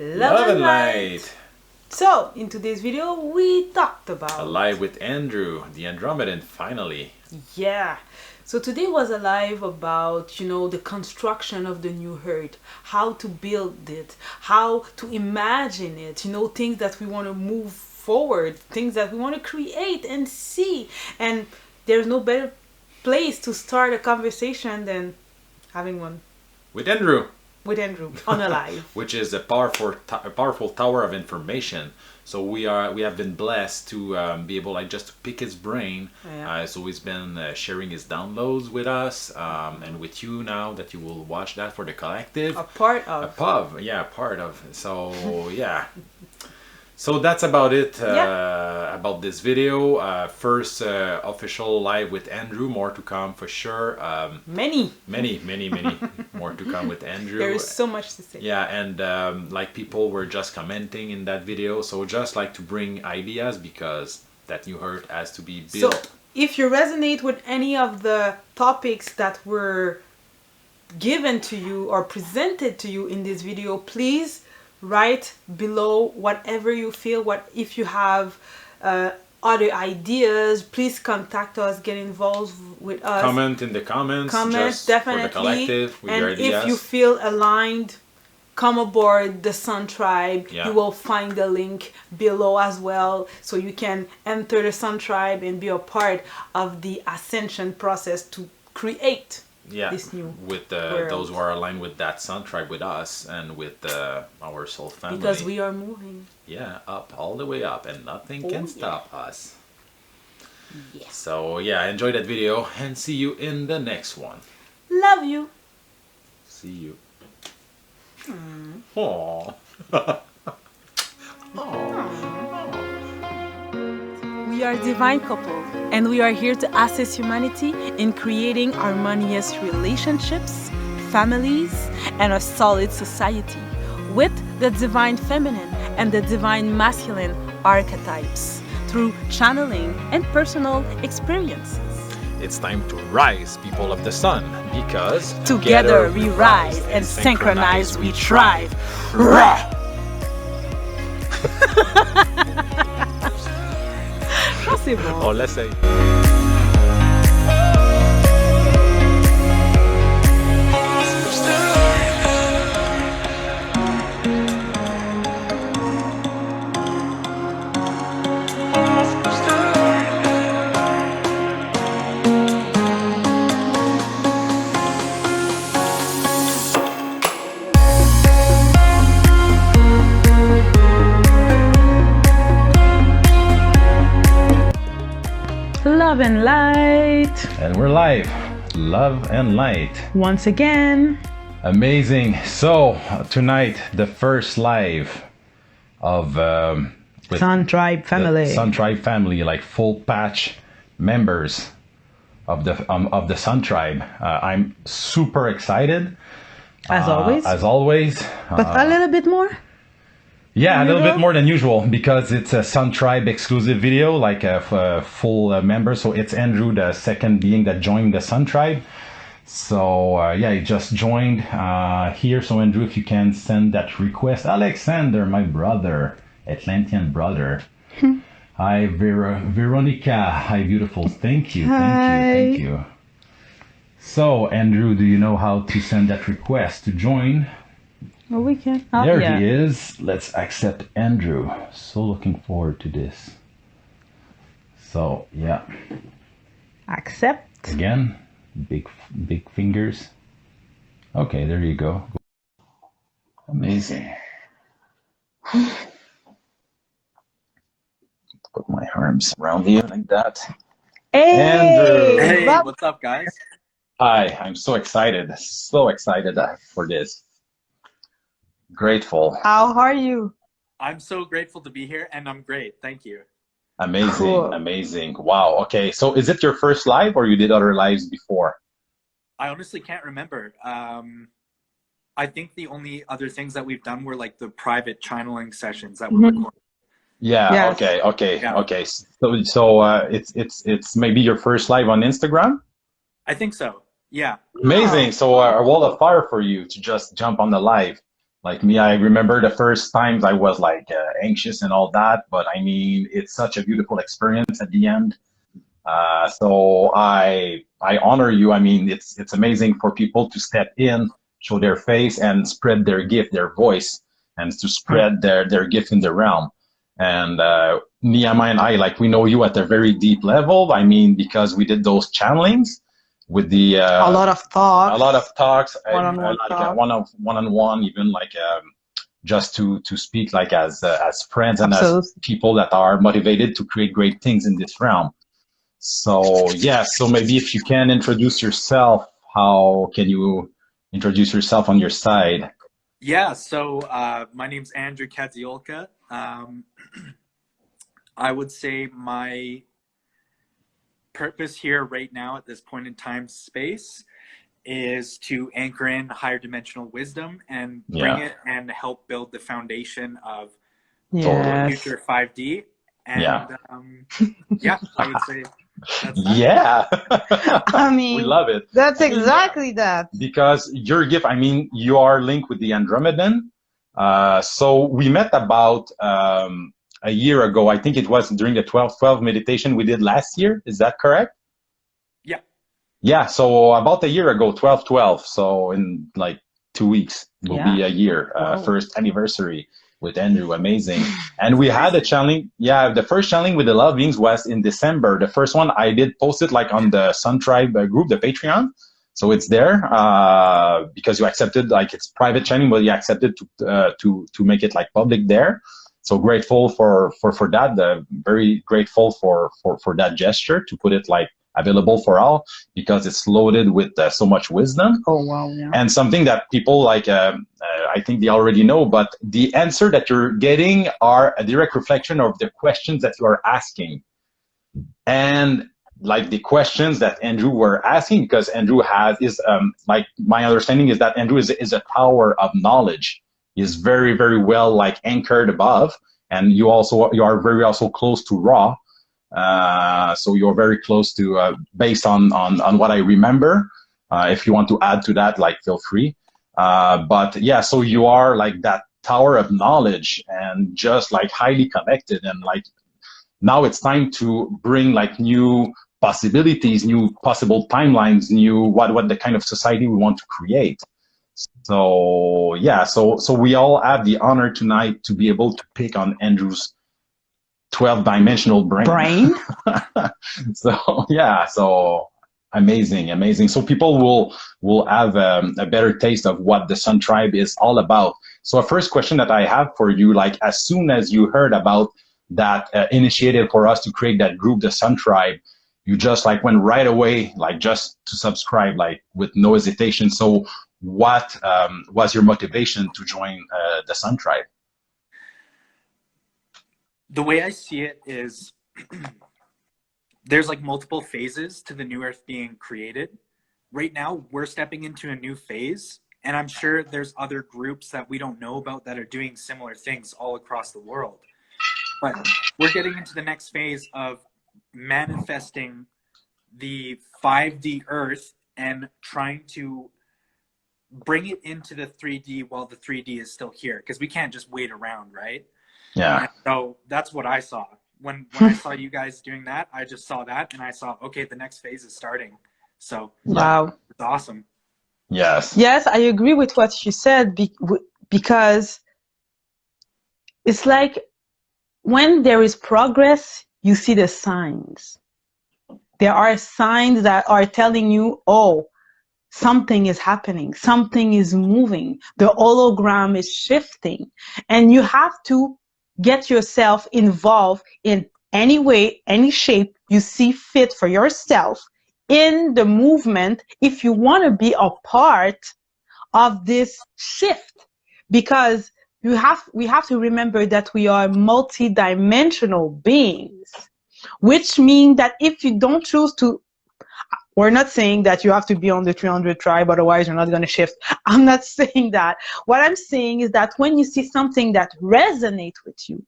Love and Light. So, in today's video, we talked about... A live with Andrew, the Andromadan, finally. Yeah. So today was a live about, the construction of the new Earth, how to build it, how to imagine it, things that we want to move forward, things that we want to create and see. And there's no better place to start a conversation than having one. With Andrew. With Andrew on a live. Which is a powerful tower of information. So we have been blessed to be able just to pick his brain. Yeah. So he's been sharing his downloads with us and with you now that you will watch that for the collective. A part of. Part of. So yeah. So that's about it about this video. First official live with Andrew. More to come for sure. Many more to come with Andrew. There is so much to say. Yeah, and like people were just commenting in that video. So just like to bring ideas because that new Earth has to be built. So if you resonate with any of the topics that were given to you or presented to you in this video, please write below whatever you feel. If you have other ideas, please contact us, get involved with us. Comment in the comments. Just definitely. For the collective with your ideas. If you feel aligned, come aboard the Sun Tribe. Yeah. You will find the link below as well, so you can enter the Sun Tribe and be a part of the ascension process to create this new with those who are aligned with that Sun Tribe with us and with our soul family. Because we are moving. Yeah, up, all the way up, and nothing can stop us. Yes. So yeah, enjoy that video and see you in the next one. Love you. See you. Aww. We are divine couple, and we are here to assist humanity in creating harmonious relationships, families, and a solid society with the divine feminine and the divine masculine archetypes through channeling and personal experiences. It's time to rise, people of the sun, because together we rise and synchronized we thrive. C'est bon. On l'essaye. Love and Light. And we're live. Love and Light. Once again. Amazing. So tonight, the first live of with Sun Tribe family. Sun Tribe family, like full patch members of the Sun Tribe. I'm super excited. As always. As always. But a little bit more. Yeah, a little bit more than usual because it's a Sun Tribe exclusive video, like a full member. So it's Andrew, the second being that joined the Sun Tribe. So yeah, he just joined here. So Andrew, if you can send that request. Alexander, my brother, Atlantean brother. Hi, Veronica. Hi, beautiful. Thank you. Thank you. So Andrew, do you know how to send that request to join? Oh, we can. There he is. Let's accept Andrew. So looking forward to this. So yeah. Accept. Again, big fingers. Okay, there you go. Amazing. Put my arms around you like that. Hey, Andrew. Hey, what's up, guys? Hi, I'm so excited for this. Grateful. How are you? I'm so grateful to be here, and I'm great. Thank you. Amazing, cool. Amazing. Wow. Okay, so is it your first live or you did other lives before? I honestly can't remember. I think the only other things that we've done were like the private channeling sessions that we recorded. Yeah. Yes. Okay. So it's maybe your first live on Instagram. I think so. Yeah. Amazing. So a wall of fire for you to just jump on the live. Like me, I remember the first times I was like anxious and all that, but I mean, it's such a beautiful experience at the end. So I honor you. I mean, it's amazing for people to step in, show their face, and spread their gift, their voice, and to spread their gift in the realm. And Niyama and I, like, we know you at a very deep level. I mean, because we did those channelings with the A lot of a talks, lot of talks, one-on-one like talk. one-on-one, even like just to speak like as friends and as Absolutely. people that are motivated to create great things in this realm. So yeah, so maybe if you can introduce yourself, how can you introduce yourself on your side? Yeah, so my name's Andrew Kadziolka. I would say my purpose here right now at this point in time space is to anchor in higher dimensional wisdom and bring Yeah, it and help build the foundation of totally. Yes. future 5D. Yeah. And yeah, I would say that's that. Yeah. I We mean, love it. that's I mean, exactly that. because your gift, I mean, you are linked with the Andromadan. So we met about a year ago. I think it was during the 12-12 meditation we did last year. Is that correct? Yeah. Yeah. So about a year ago, 12-12. So in like 2 weeks will be Yeah. a year, Wow. first anniversary with Andrew. Amazing. And we had a challenge. Yeah. The first challenge with the Love Beings was in December. The first one I did post it like on the Sun Tribe group, the Patreon. So it's there because you accepted, like, it's private channel, but you accepted to make it like public there. So grateful for that. Very grateful for that gesture to put it like available for all, because it's loaded with so much wisdom. Oh, wow. Yeah. And something that people like, I think they already know, but the answer that you're getting are a direct reflection of the questions that you are asking. And like the questions that Andrew were asking, because Andrew is like, my understanding is that Andrew is a tower of knowledge. He is very, very well like anchored above, and you are very also close to Ra. So you're very close to based on what I remember. If you want to add to that, like, feel free. But yeah, so you are like that tower of knowledge and just like highly connected, and like now it's time to bring like new possibilities, new possible timelines, new what the kind of society we want to create. So yeah, so we all have the honor tonight to be able to pick on Andrew's 12-dimensional brain. So yeah, so amazing. So people will have a better taste of what the Sun Tribe is all about. So a first question that I have for you, like, as soon as you heard about that initiative for us to create that group, the Sun Tribe, you just like went right away, like just to subscribe, like with no hesitation. So what was your motivation to join the Sun Tribe? The way I see it is there's like multiple phases to the new Earth being created. Right now, we're stepping into a new phase, and I'm sure there's other groups that we don't know about that are doing similar things all across the world. But we're getting into the next phase of manifesting the 5D Earth and trying to bring it into the 3D while the 3D is still here, because we can't just wait around, right? Yeah. And so that's what I saw. When I saw you guys doing that, I just saw that and I saw, okay, the next phase is starting. So Wow. it's awesome. Yes. Yes, I agree with what you said because it's like when there is progress, you see the signs. There are signs that are telling you, oh, something is happening, something is moving, the hologram is shifting, and you have to get yourself involved in any way, any shape you see fit for yourself in the movement if you want to be a part of this shift, because we have to remember that we are multi-dimensional beings, which means that if you don't choose to, we're not saying that you have to be on the 300 tribe, otherwise you're not going to shift. I'm not saying that. What I'm saying is that when you see something that resonates with you,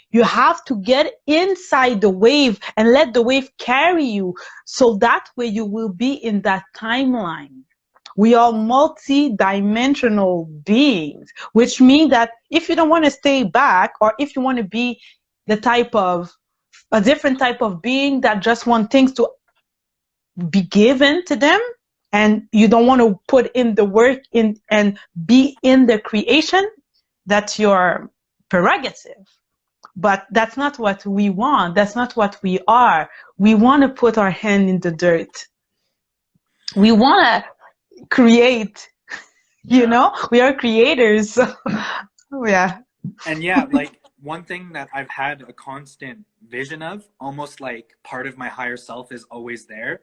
you have to get inside the wave and let the wave carry you, so that way you will be in that timeline. We are multi-dimensional beings, which means that if you don't want to stay back, or if you want to be the type of a different type of being that just want things to be given to them, and you don't want to put in the work in and be in the creation, that's your prerogative. But that's not what we want. That's not what we are. We want to put our hand in the dirt. We want to create, you know, we are creators. So, yeah. And yeah, like one thing that I've had a constant vision of, almost like part of my higher self is always there,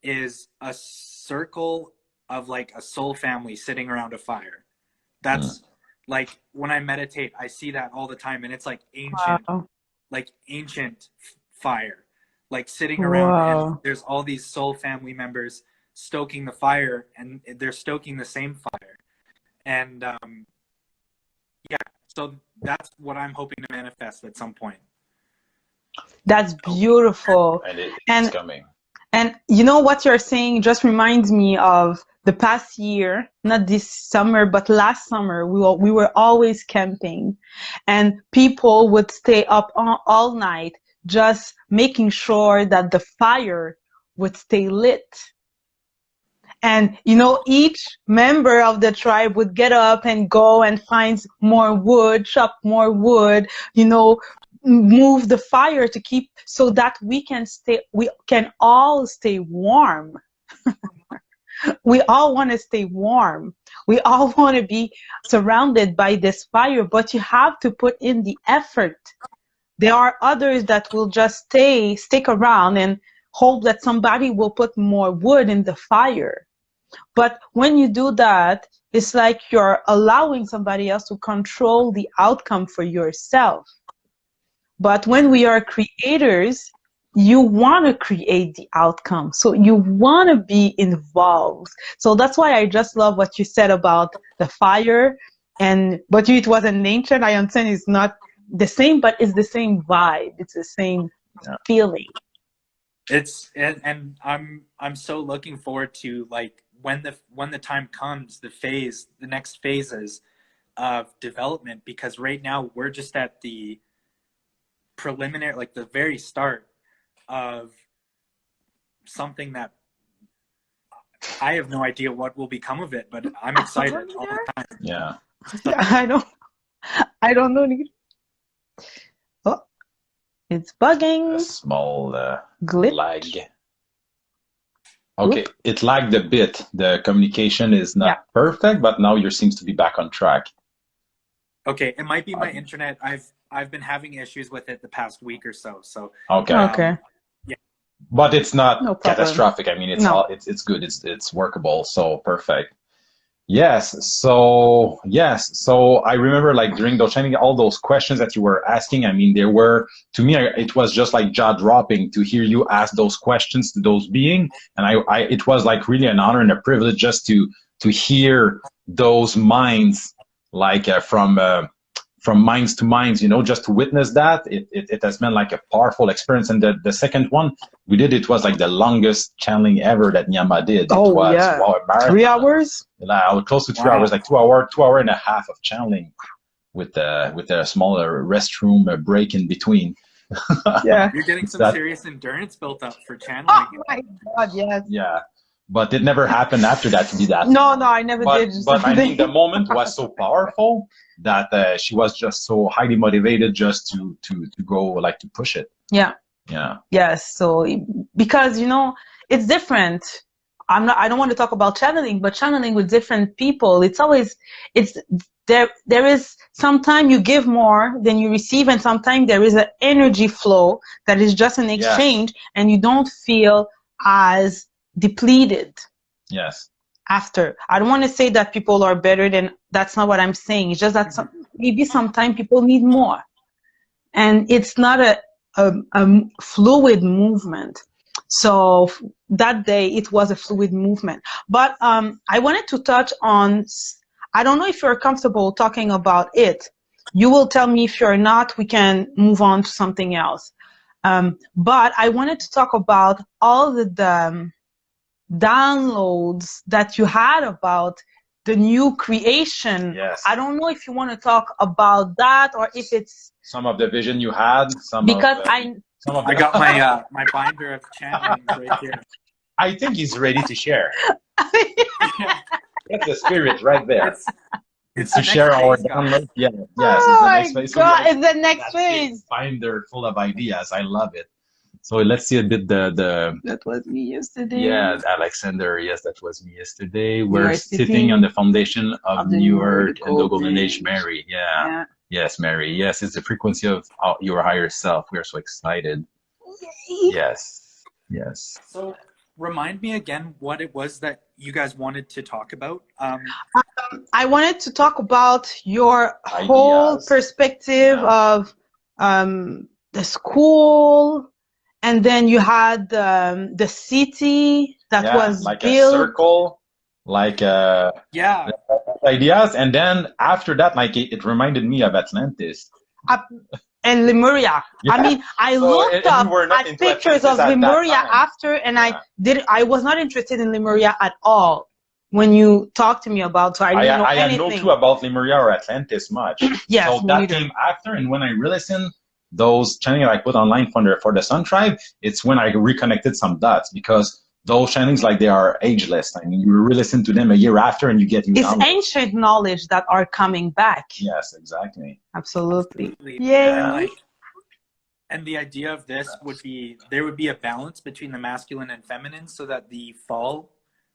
is a circle of like a soul family sitting around a fire. That's like when I meditate, I see that all the time, and it's like ancient, Wow. like ancient fire, like sitting around, Wow. and there's all these soul family members stoking the fire, and they're stoking the same fire. And yeah, so that's what I'm hoping to manifest at some point. That's beautiful. And it's And coming. And you know what you're saying just reminds me of the past year, not this summer, but last summer. We were always camping, and people would stay up all night just making sure that the fire would stay lit. And, you know, each member of the tribe would get up and go and find more wood, chop more wood, you know, move the fire to keep, so that we can all stay warm. We all want to stay warm. We all want to be surrounded by this fire, but you have to put in the effort. There are others that will just stick around and hope that somebody will put more wood in the fire. But when you do that, it's like you're allowing somebody else to control the outcome for yourself. But when we are creators, you want to create the outcome. So you want to be involved. So that's why I just love what you said about the fire. But it was an ancient, I understand it's not the same, but it's the same vibe. It's the same feeling. And I'm so looking forward to, like, when the time comes, the next phases of development, because right now we're just at the preliminary, like the very start of something that I have no idea what will become of it, but I'm excited all the time. Yeah. I don't know. Oh, it's bugging. A small Glitch. lag. Okay, it lagged a bit. The communication is not perfect, but now you seems to be back on track. Okay, it might be my internet. I've been having issues with it the past week or so. So okay. Yeah. But it's not No problem. catastrophic. I mean, it's good. It's workable. So perfect. Yes. So I remember, like, during those training, all those questions that you were asking. I mean, there were, to me, it was just like jaw dropping to hear you ask those questions to those beings, and it was like really an honor and a privilege just to hear those minds, like from minds to minds, you know, just to witness that. It has been like a powerful experience. And the second one we did, it was like the longest channeling ever that Nyama did. It was wow, a marathon. 3 hours? Close to 3 hours, like 2 hour and a half of channeling with a smaller restroom break in between. Yeah. You're getting some serious endurance built up for channeling. Oh my God, yes. Yeah. But it never happened after that to be that. No, I never did. But I think the moment was so powerful that she was just so highly motivated just to go, like, to push it. Yeah. Yeah. Yes. So because, you know, it's different. I don't want to talk about channeling, but channeling with different people, there is sometimes you give more than you receive, and sometimes there is an energy flow that is just an exchange, and you don't feel as depleted. Yes. After. I don't want to say that people are better than, that's not what I'm saying. It's just that maybe sometimes people need more. And it's not a fluid movement. So that day it was a fluid movement. But I wanted to touch on, I don't know if you're comfortable talking about it. You will tell me if you're not, we can move on to something else. But I wanted to talk about all the downloads that you had about the new creation. Yes. I don't know if you want to talk about that or if it's some of the vision you had, because some of I the, got my my binder of channelings right here. I think he's ready to share. Yeah. That's the spirit right there. It's To the share next our phase, guys. download. Yeah, yes, oh it's the my next phase. god, it's the next that big phase. binder full of ideas. I love it. So let's see a bit the That was me yesterday. yeah, Alexander. Yes, that was me yesterday. We We're are sitting on the foundation of of the New new Earth earth, and the Golden golden Age, age. Mary. Yeah. Yeah. Yes, Mary. Yes, it's the frequency of your higher self. We are so excited. Yes. Yes. So remind me again what it was that you guys wanted to talk about. I wanted to talk about your whole Ideas. perspective Yeah. of the school, and then you had the city that Yeah, was like a built. circle, like Yeah. ideas, and then after that, like it reminded me of Atlantis. And Lemuria. Yeah. I mean, I So, looked and we up were not at into pictures Atlantis of at that Lemuria time. after, and Yeah. I was not interested in Lemuria at all when you talked to me about. So I didn't know I had no anything. clue about Lemuria or Atlantis much. Yes, so me that neither. came after, and when I re-listened those channels I put online for the Sun Tribe, it's when I reconnected some dots because those channels, like, they are ageless. I mean, you re-listen to them a year after, and you get new It's downloads. ancient knowledge that are coming back. Yes, exactly. Absolutely. Absolutely. Yay. And the idea of this would be there would be a balance between the masculine and feminine so that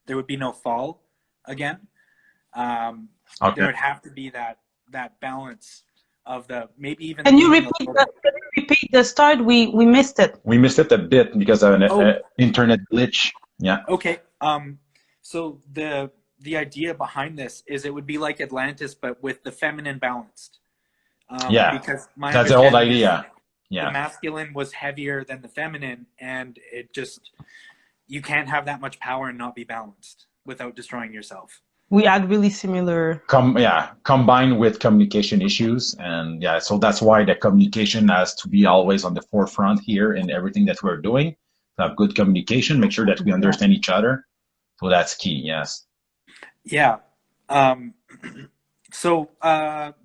there would be no fall again. Okay. There would have to be that balance of the maybe even. Can you repeat the start? We missed it. We missed it a bit because of an internet glitch. Yeah. Okay. So the idea behind this is it would be like Atlantis, but with the feminine balanced. Yeah. Because my That's the old understanding is idea. Yeah. the masculine was heavier than the feminine, and you can't have that much power and not be balanced without destroying yourself. We had really similar. Combined with communication issues, and yeah, so that's why the communication has to be always on the forefront here in everything that we're doing. To have good communication, make sure that we understand each other. So that's key. Yes. Yeah. So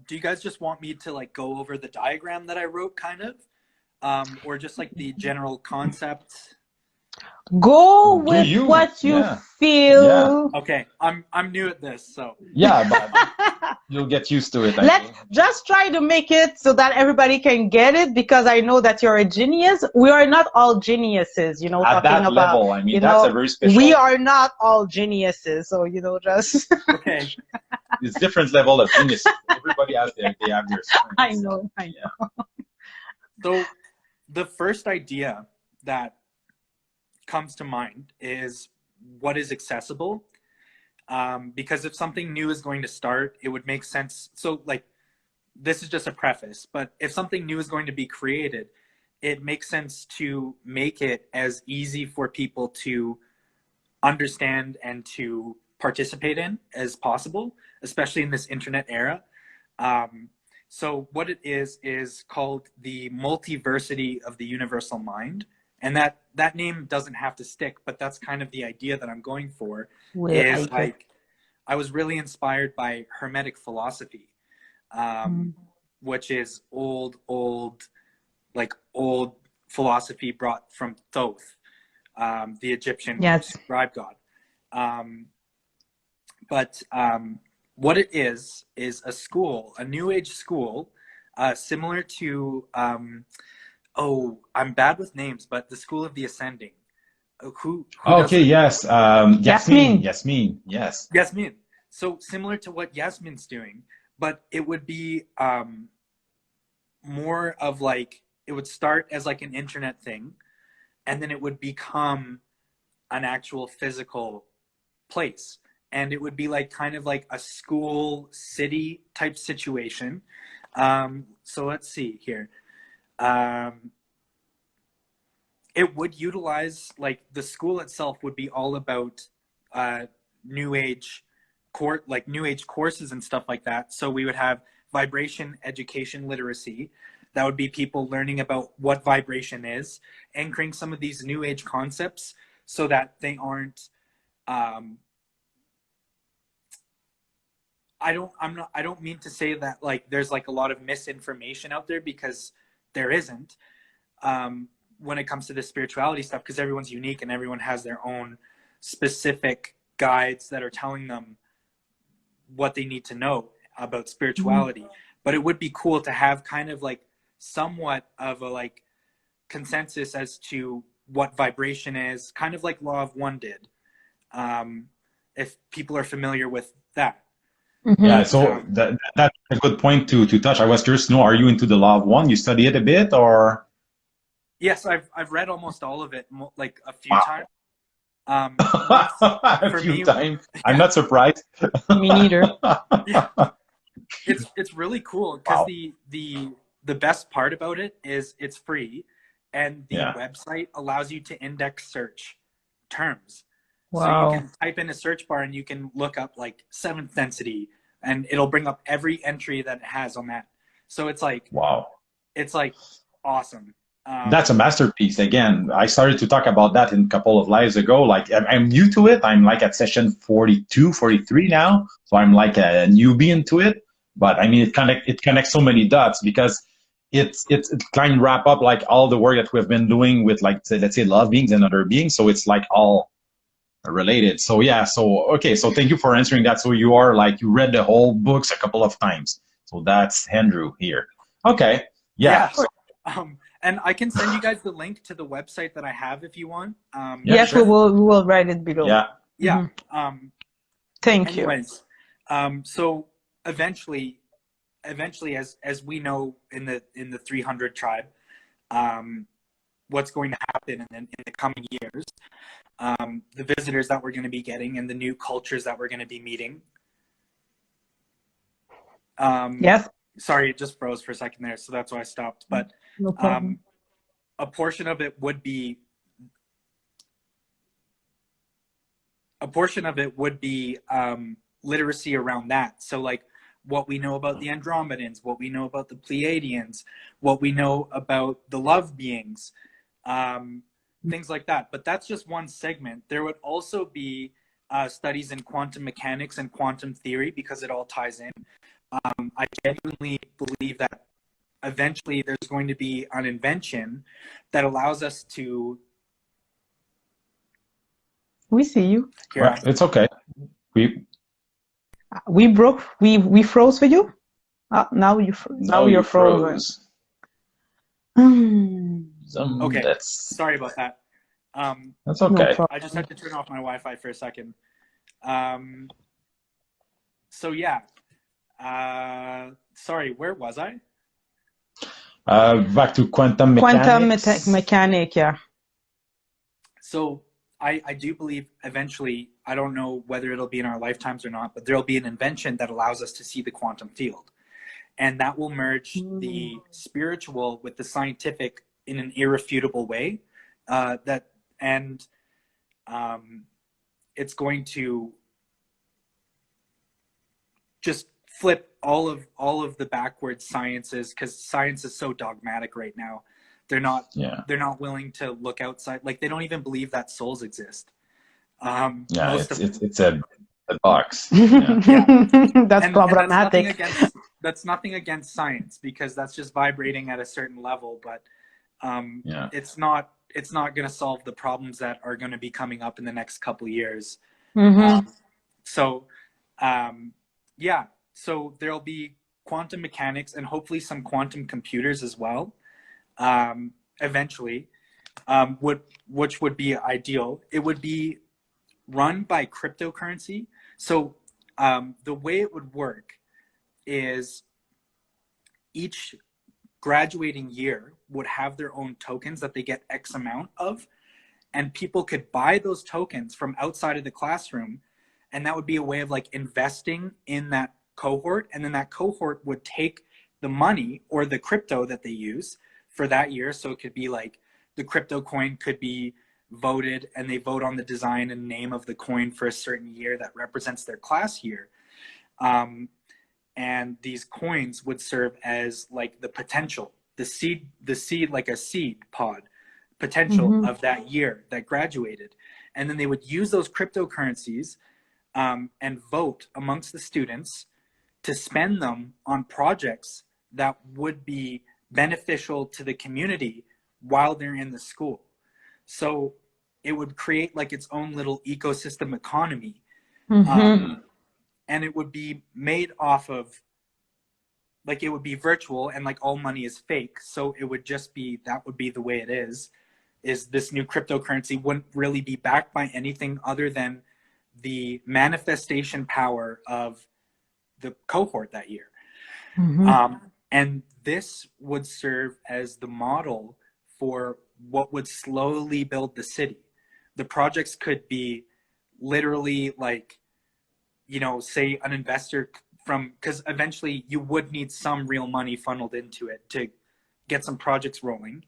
do you guys just want me to like go over the diagram that I wrote, kind of, or just like the general concept? Go with what you feel. Yeah. Okay, I'm new at this, so yeah, but you'll get used to it. Let's just try to make it so that everybody can get it, because I know that you're a genius. We are not all geniuses, you know. At talking that about, level, I mean, that's a very special. We are not all geniuses, so just. Okay. It's different level of genius. Everybody has they have their strengths. I know. So the first idea that comes to mind is what is accessible, because if something new is going to start, it would make sense. So like, this is just a preface, but if something new is going to be created, it makes sense to make it as easy for people to understand and to participate in as possible, especially in this internet era. So what it is called the multiversity of the universal mind. And that name doesn't have to stick, but that's kind of the idea that I'm going for. I was really inspired by Hermetic philosophy, which is old philosophy brought from Thoth, the Egyptian scribe god. But what it is a school, a new age school, similar to I'm bad with names, but the School of the Ascending. Who okay, yes. Yasmin. Yes. Yasmin. So similar to what Yasmin's doing, but it would be more of like, it would start as like an internet thing, and then it would become an actual physical place. And it would be like kind of like a school city type situation. So let's see here. It would utilize, like, the school itself would be all about new age courses and stuff like that. So we would have vibration education literacy. That would be people learning about what vibration is, anchoring some of these new age concepts so that they aren't um, I don't mean to say that like there's like a lot of misinformation out there, because there isn't, when it comes to this spirituality stuff, because everyone's unique and everyone has their own specific guides that are telling them what they need to know about spirituality. But it would be cool to have kind of like somewhat of a like consensus as to what vibration is, kind of like Law of One did, if people are familiar with that. Yeah, so that's a good point to touch. I was curious to know, are you into the Law of One? You study it a bit, or? Yes, I've read almost all of it, like a few Wow. times. A For few me, times. I'm yeah, not surprised. Me neither. yeah, it's really cool, because Wow. the best part about it is it's free, and the Yeah. website allows you to index search terms. So you Wow. can type in a search bar and you can look up like seventh density, and it'll bring up every entry that it has on that. So it's like Wow. awesome. That's a masterpiece. Again, I started to talk about that in a couple of lives ago. Like, I'm new to it. I'm like at session 42, 43 now. So I'm like a newbie into it. But I mean, it connects so many dots, because it kind of wrap up like all the work that we've been doing with, like, let's say, love beings and other beings. So it's like all related. So yeah. So, okay. So thank you for answering that. So you are like, you read the whole books a couple of times. So that's Andrew here. Okay. Yeah. Yeah. And I can send you guys the link to the website that I have if you want. Yeah, Yes, sure. we will write it below. Yeah. Yeah. Thank you. Anyways, so eventually, as we know in the 300 tribe, what's going to happen in the coming years, the visitors that we're going to be getting and the new cultures that we're going to be meeting. Yes. Sorry, it just froze for a second there, so that's why I stopped. But No problem. a portion of it would be literacy around that. So like what we know about the Andromedans, what we know about the Pleiadians, what we know about the love beings, things like that. But that's just one segment. There would also be studies in quantum mechanics and quantum theory, because it all ties in. I genuinely believe that eventually there's going to be an invention that allows us to. We see you. Well, it's okay. We froze for you. Now you're frozen. Froze. Okay, sorry about that. That's No okay. problem. I just had to turn off my Wi-Fi for a second. So yeah. Sorry, where was I? Back to quantum mechanics. Mechanic, yeah. So I do believe eventually, I don't know whether it'll be in our lifetimes or not, but there'll be an invention that allows us to see the quantum field. And that will merge the spiritual with the scientific in an irrefutable way. It's going to just flip all of the backwards sciences, because science is so dogmatic right now. They're not willing to look outside. Like, they don't even believe that souls exist. It's a box. That's problematic. That's nothing against science, because that's just vibrating at a certain level, but it's not going to solve the problems that are going to be coming up in the next couple of years. So there'll be quantum mechanics and hopefully some quantum computers as well, eventually, which would be ideal. It would be run by cryptocurrency. So the way it would work is each graduating year would have their own tokens that they get X amount of, and people could buy those tokens from outside of the classroom, and that would be a way of like investing in that cohort, and then that cohort would take the money or the crypto that they use for that year. So it could be like the crypto coin could be voted, and they vote on the design and name of the coin for a certain year that represents their class year. And these coins would serve as like the potential, the seed, like a seed pod potential of that year that graduated. and then they would use those cryptocurrencies and vote amongst the students to spend them on projects that would be beneficial to the community while they're in the school. So it would create like its own little ecosystem economy. And it would be made off of, like, it would be virtual, and like all money is fake. So it would just be, that would be the way it is this new cryptocurrency wouldn't really be backed by anything other than the manifestation power of the cohort that year. And this would serve as the model for what would slowly build the city. The projects could be literally like, you know, say an investor from, because eventually you would need some real money funneled into it to get some projects rolling.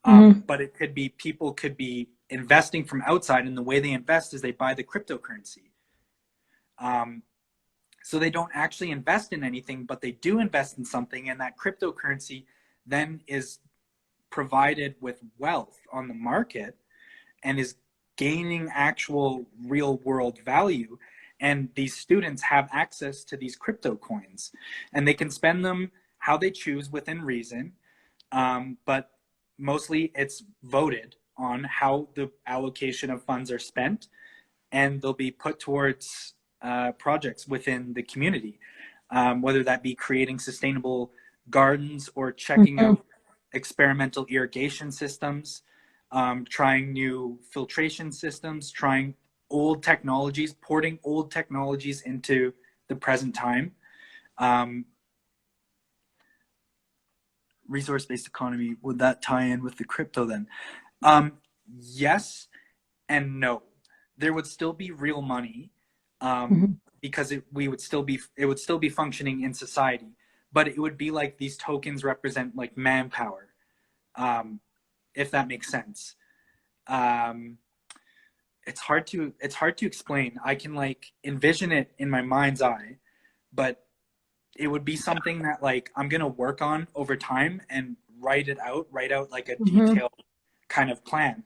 But it could be, people could be investing from outside, and the way they invest is they buy the cryptocurrency. So they don't actually invest in anything, but they do invest in something, and that cryptocurrency then is provided with wealth on the market and is gaining actual real world value. And these students have access to these crypto coins, and they can spend them how they choose within reason. But mostly it's voted on how the allocation of funds are spent, and they'll be put towards projects within the community, whether that be creating sustainable gardens or checking out experimental irrigation systems, trying new filtration systems, trying old technologies, porting old technologies into the present time. Resource-based economy, would that tie in with the crypto then? Yes and no. There would still be real money, because it would still be functioning in society, but it would be like these tokens represent like manpower, if that makes sense. It's hard to explain. I can like envision it in my mind's eye, but it would be something that like I'm gonna work on over time and write out like a detailed kind of plan.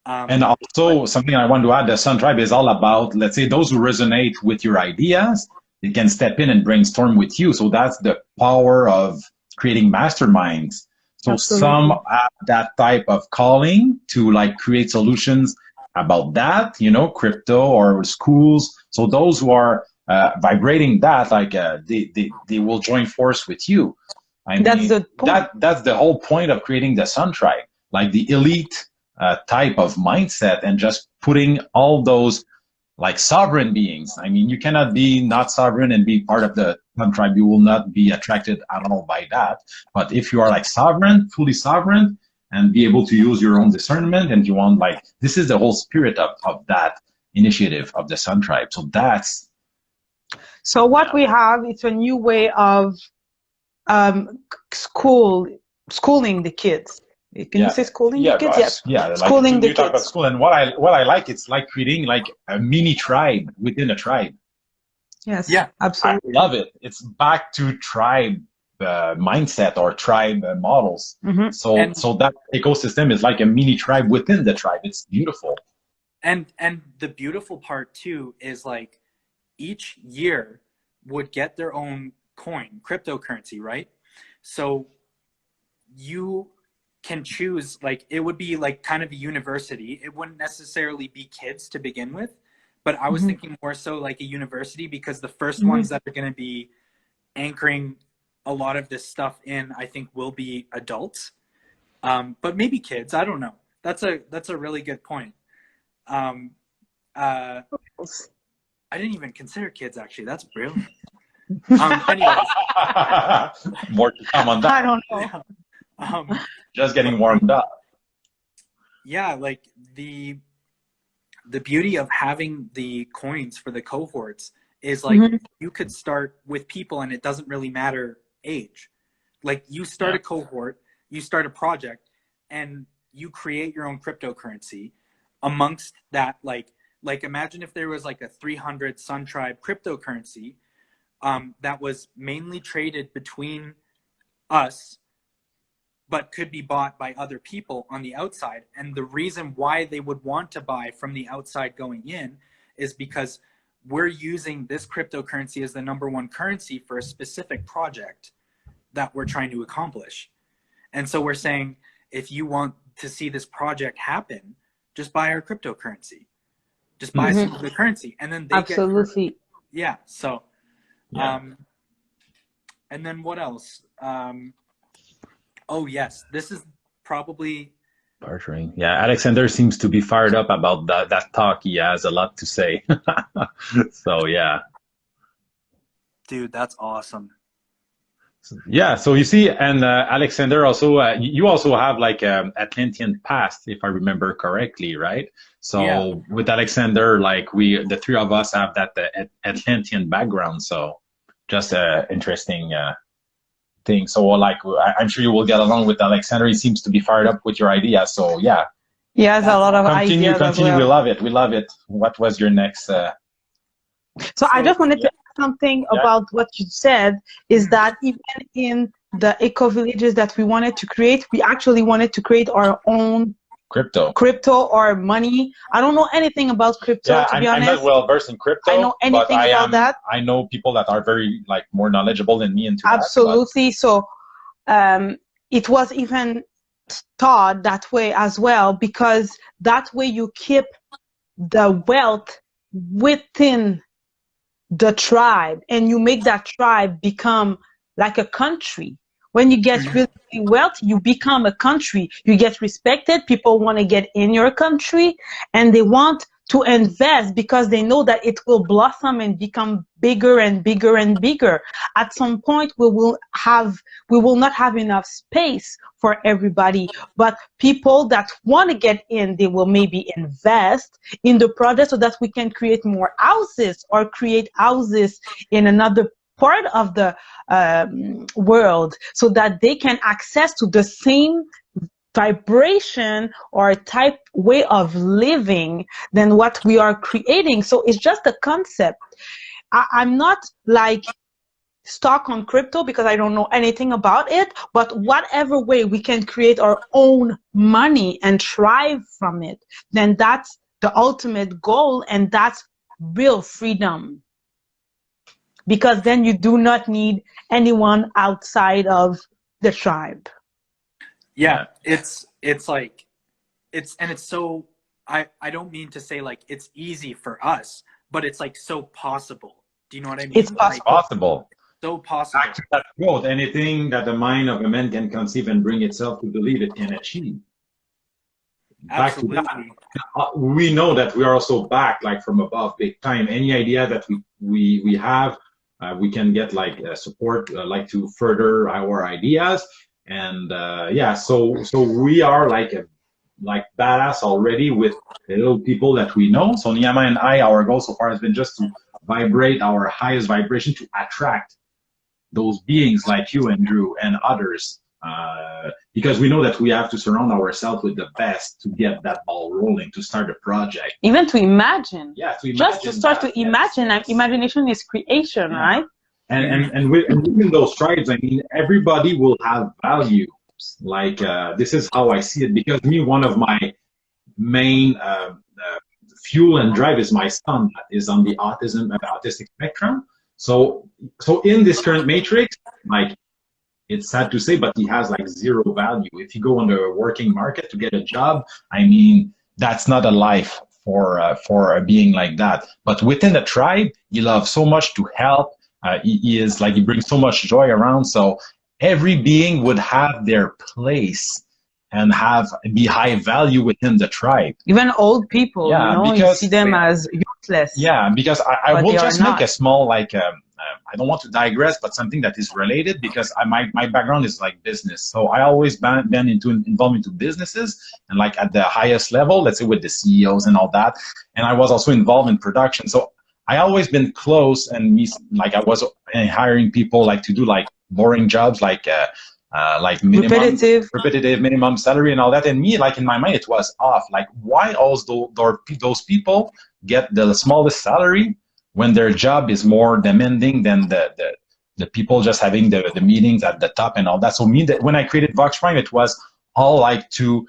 And also, something I want to add, the Sun Tribe is all about, let's say, those who resonate with your ideas, they can step in and brainstorm with you. So that's the power of creating masterminds. So some have that type of calling to like create solutions about that, you know, crypto or schools. So those who are vibrating that, like they will join force with you. I mean, that's the whole point of creating the Sun Tribe, like the elite type of mindset, and just putting all those like sovereign beings. I mean, you cannot be not sovereign and be part of the Sun Tribe. You will not be attracted at all by that. But if you are like sovereign, fully sovereign, and be able to use your own discernment, and you want, like, this is the whole spirit of that initiative of the Sun Tribe. So that's. So what we have, it's a new way of schooling the kids. Can you say schooling the kids? Yes. Yeah, schooling like, the you talk about kids. school, and what I like, it's like creating like a mini tribe within a tribe. Yes. Yeah. Absolutely. I love it. It's back to tribe mindset or tribe models. So that ecosystem is like a mini tribe within the tribe. It's beautiful. And the beautiful part too is like each year would get their own coin, cryptocurrency, right? So you can choose, like, it would be like kind of a university. It wouldn't necessarily be kids to begin with, but I was thinking more so like a university, because the first ones that are going to be anchoring a lot of this stuff in, I think, will be adults, but maybe kids. I don't know. That's a really good point. I didn't even consider kids, actually. That's brilliant. Anyways. More to come on that. I don't know. Just getting warmed up. Yeah, like the beauty of having the coins for the cohorts is like you could start with people, and it doesn't really matter age. Like, you start a cohort, you start a project, and you create your own cryptocurrency amongst that. Like imagine if there was like a 300 Sun Tribe cryptocurrency that was mainly traded between us, but could be bought by other people on the outside. And the reason why they would want to buy from the outside going in is because we're using this cryptocurrency as the #1 currency for a specific project that we're trying to accomplish. And so we're saying, if you want to see this project happen, just buy our cryptocurrency. Just buy some of the currency, and then they Absolutely. yeah. So, and then what else? Oh yes, this is probably Bartering. Yeah, Alexander seems to be fired up about that talk. He has a lot to say. So yeah. dude, that's awesome. Yeah, so you see, and Alexander also, you also have like Atlantean past, if I remember correctly, right? So with Alexander, like the three of us have that Atlantean background. So just interesting thing. So like, I'm sure you will get along with Alexander. He seems to be fired up with your idea. So yeah. He has a lot of Continue. ideas as well. We love it. We love it. What was your next? So I just wanted to add something about what you said, is that even in the eco villages that we wanted to create, we actually wanted to create our own crypto or money. I don't know anything about crypto, to be honest. I'm not well versed in crypto. I know anything about that. I know people that are very like more knowledgeable than me into Absolutely. So it was even thought that way as well, because that way you keep the wealth within the tribe, and you make that tribe become like a country. When you get really wealthy, you become a country. You get respected. People want to get in your country, and they want to invest because they know that it will blossom and become bigger and bigger and bigger. At some point, we will not have enough space for everybody, but people that want to get in, they will maybe invest in the project so that we can create more houses, or create houses in another part of the world, so that they can access to the same vibration or type way of living than what we are creating. So it's just a concept. I'm not like stuck on crypto because I don't know anything about it, but whatever way we can create our own money and thrive from it, then that's the ultimate goal, and that's real freedom. Because then you do not need anyone outside of the tribe. Yeah, it's like, it's so, I don't mean to say like it's easy for us, but it's like so possible. Do you know what I mean? It's possible. So possible. Back to that quote, anything that the mind of a man can conceive and bring itself to believe it can achieve. Absolutely. We know that we are also back like from above big time. Any idea that we have, we can get like support like to further our ideas. And yeah, so we are like badass already with the little people that we know. So Niyama and I, our goal so far has been just to vibrate our highest vibration to attract those beings like you, Andrew, and others, because we know that we have to surround ourselves with the best to get that ball rolling, to start a project. Even to imagine. Yeah, to imagine. Just to start to imagine. Yes. Imagination is creation, right? And within those tribes, I mean, everybody will have value. Like, this is how I see it, because me, one of my main fuel and drive is my son that is on the autistic spectrum. So in this current matrix, like, it's sad to say, but he has like zero value. If you go on the working market to get a job, I mean, that's not a life for a being like that. But within the tribe, he loves so much to help. He brings so much joy around. So every being would have their place and be high value within the tribe. Even old people, yeah, you know, you see them as useless. Yeah, because I will just make a small, like, I don't want to digress, but something that is related, because my background is like business. So I always been involved into businesses, and like at the highest level, let's say with the CEOs and all that. And I was also involved in production. So I always been close, and like I was hiring people like to do like boring jobs, like repetitive minimum salary and all that. And me, like in my mind, it was off. Like, why also those people get the smallest salary when their job is more demanding than the the people just having the meetings at the top and all that. So me, that when I created Vox Prime, it was all like to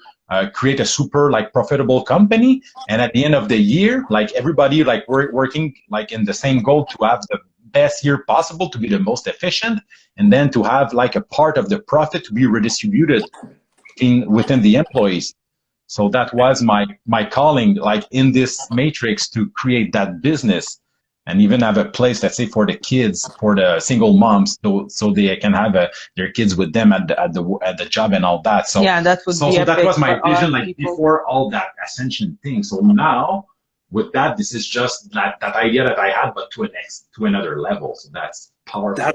create a super like profitable company. And at the end of the year, like everybody like working like in the same goal to have the best year possible, to be the most efficient, and then to have like a part of the profit to be redistributed within the employees. So that was my calling, like in this matrix, to create that business and even have a place, let's say, for the kids, for the single moms, so they can have their kids with them at the job and all that. So Yeah, that would be so that epic was my for a lot vision, of like people. before all that ascension thing. So now with that, this is just that idea that I had, but to another level. So that's powerful.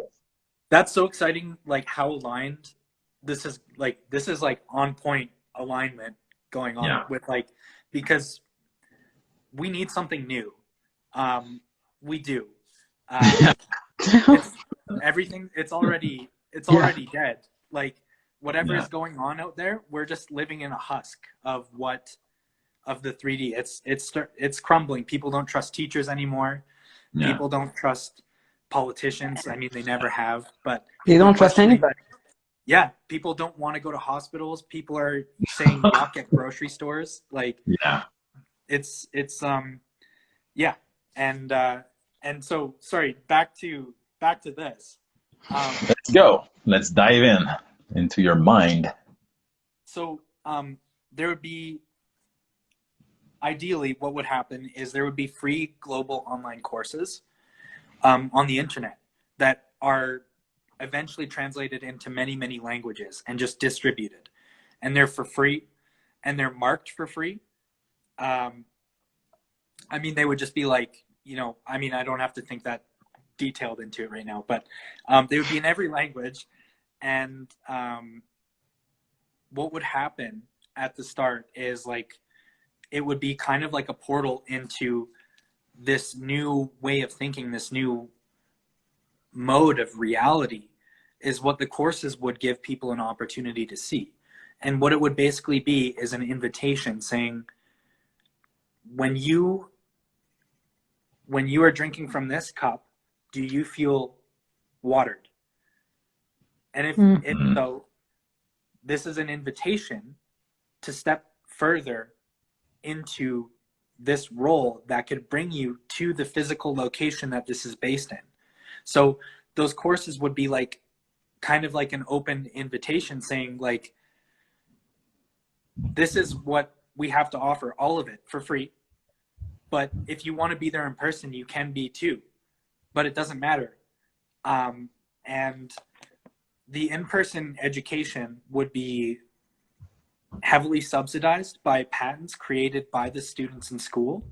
That's so exciting, like how aligned this is. Like this is like on point alignment going on with like, because we need something new. We do. It's everything. It's already dead. Like whatever is going on out there, we're just living in a husk of the 3D. It's crumbling. People don't trust teachers anymore. Yeah. People don't trust politicians. I mean, they never have, but They don't trust anybody. Yeah, people don't want to go to hospitals. People are saying yuck at grocery stores. Like, yeah, it's yeah, and so sorry. Back to this. Let's go. Let's dive into your mind. So there would be, ideally, what would happen is there would be free global online courses on the internet that are eventually translated into many, many languages and just distributed. And they're for free, and they're marked for free. I mean, they would just be like, I mean, I don't have to think that detailed into it right now, but they would be in every language. And what would happen at the start is like, it would be kind of like a portal into this new way of thinking, this new mode of reality, is what the courses would give people an opportunity to see. And what it would basically be is an invitation saying, when you are drinking from this cup, do you feel watered? And if so, this is an invitation to step further into this role that could bring you to the physical location that this is based in. So those courses would be like kind of like an open invitation saying like, this is what we have to offer, all of it for free. But if you want to be there in person, you can be too, but it doesn't matter. And the in-person education would be heavily subsidized by patents created by the students in school.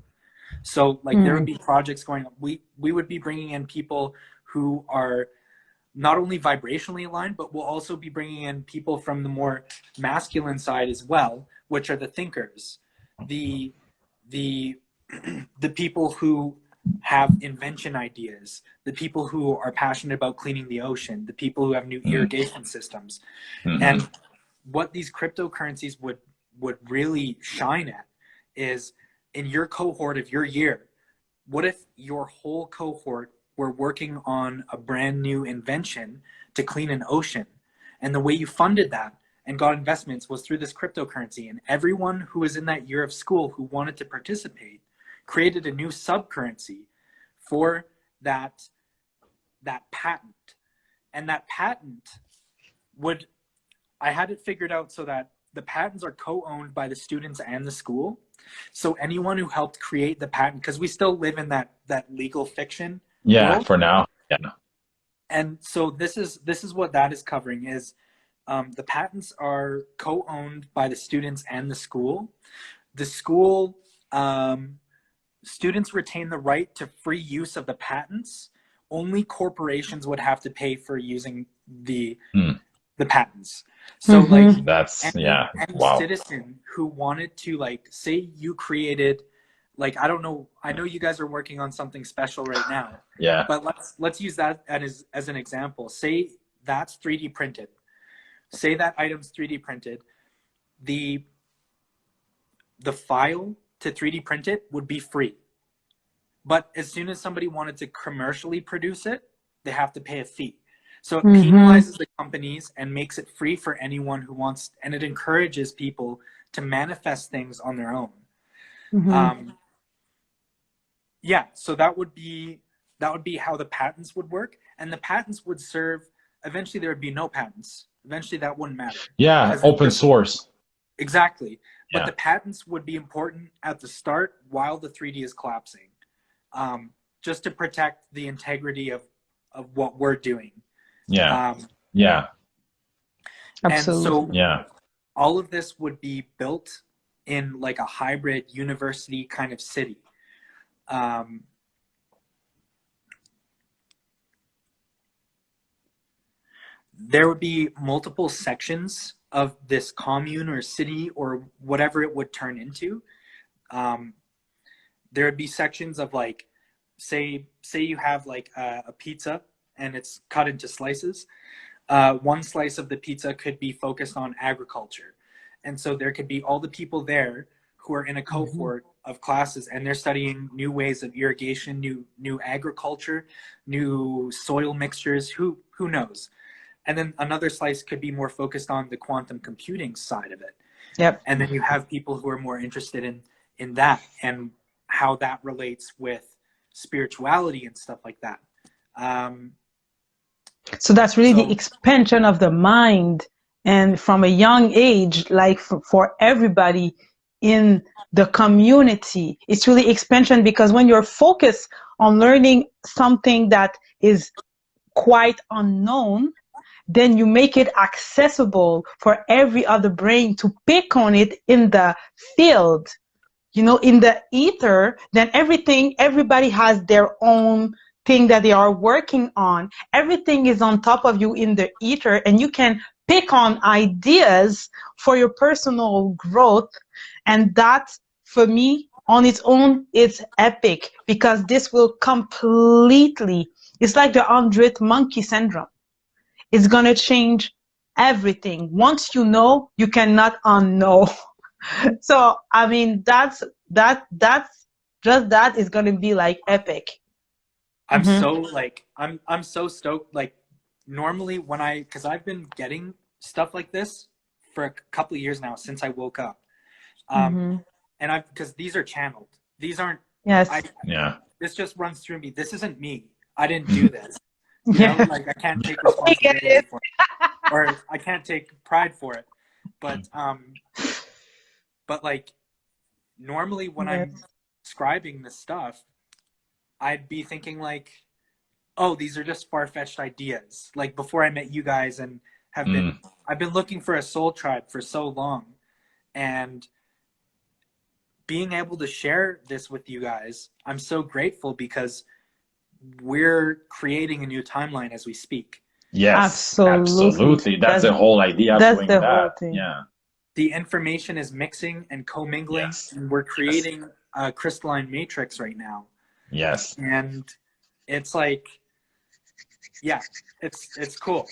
So like there would be projects going on. We would be bringing in people who are not only vibrationally aligned, but we'll also be bringing in people from the more masculine side as well, which are the thinkers, the people who have invention ideas, the people who are passionate about cleaning the ocean, the people who have new irrigation systems. And what these cryptocurrencies would really shine at is in your cohort of your year. What if your whole cohort were working on a brand new invention to clean an ocean? And the way you funded that and got investments was through this cryptocurrency. And everyone who was in that year of school who wanted to participate created a new subcurrency for that patent. And that patent would, I had it figured out so that the patents are co-owned by the students and the school. So anyone who helped create the patent, because we still live in that legal fiction world. For now. Yeah. And so this is what that is covering is the patents are co-owned by the students and the school. The school students retain the right to free use of the patents. Only corporations would have to pay for using the patents. So like that's any citizen who wanted to, like, say you created, like, I don't know, I know you guys are working on something special right now. Yeah. But let's use that as an example. Say that's 3D printed. Say that item's 3D printed. The file to 3D print it would be free. But as soon as somebody wanted to commercially produce it, they have to pay a fee. So it penalizes the companies and makes it free for anyone who wants, and it encourages people to manifest things on their own. Yeah, so that would be how the patents would work, and the patents would serve. Eventually, there would be no patents. Eventually, that wouldn't matter. Yeah, open source. Exactly, but Yeah. the patents would be important at the start while the 3D is collapsing, just to protect the integrity of what we're doing. Yeah. Yeah. Absolutely. And so Yeah. all of this would be built in like a hybrid university kind of city. There would be multiple sections of this commune or city or whatever it would turn into. There would be sections of like, say you have like a pizza and it's cut into slices. One slice of the pizza could be focused on agriculture. And so there could be all the people there who are in a cohort of classes, and they're studying new ways of irrigation, new agriculture, new soil mixtures, who knows. And then another slice could be more focused on the quantum computing side of it. Yep. And then you have people who are more interested in that and how that relates with spirituality and stuff like that. So that's really the expansion of the mind, and from a young age, like for everybody in the community, it's really expansion, because when you're focused on learning something that is quite unknown, then you make it accessible for every other brain to pick on it in the field, in the ether. Then everybody has their own thing that they are working on. Everything is on top of you in the ether, and you can pick on ideas for your personal growth. And that, for me, on its own, it's epic, because this will completely, it's like the 100th monkey syndrome. It's going to change everything. Once you know, you cannot unknow. So, I mean, that's just that is going to be like epic. I'm so stoked. Like, normally because I've been getting stuff like this for a couple of years now, since I woke up. And because these are channeled. These aren't, this just runs through me. This isn't me. I didn't do this. You know, like, I can't take responsibility for it, or I can't take pride for it. But like, normally when I'm scribing this stuff, I'd be thinking like, oh, these are just far-fetched ideas. Like, before I met you guys, and I've been looking for a soul tribe for so long, and being able to share this with you guys, I'm so grateful, because we're creating a new timeline as we speak. Yes, absolutely. That's the whole idea of doing that. Whole thing. Yeah. The information is mixing and commingling, and we're creating a crystalline matrix right now. Yes. And it's like, it's cool.